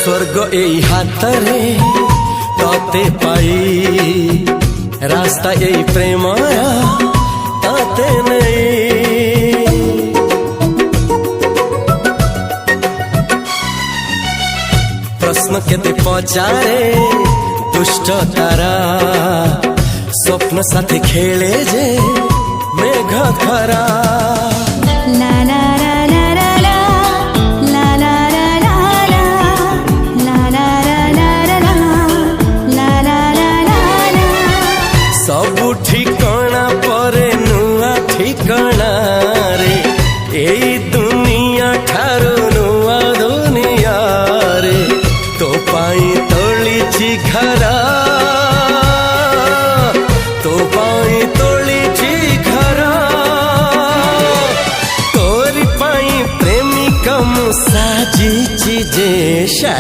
स्वर्ग एई हातरे तते पाई रास्ता एई प्रेमया ताते नहीं। प्रश्न केते पचारे दुष्ट तारा स्वप्न साथी खेले जे मेघ खरा। ला ला ला ला ला ला ला ला ला ला ला ला ला ला ला। सबु ठिकाना परे नुआ ठिकाना रे एई दुनिया ठारू नुआ दुनिया रे। तो पाई तोलिछि घरा तो पाई तोलिछि घरा तोरी पाई प्रेमिका मु साजिछि जे शा।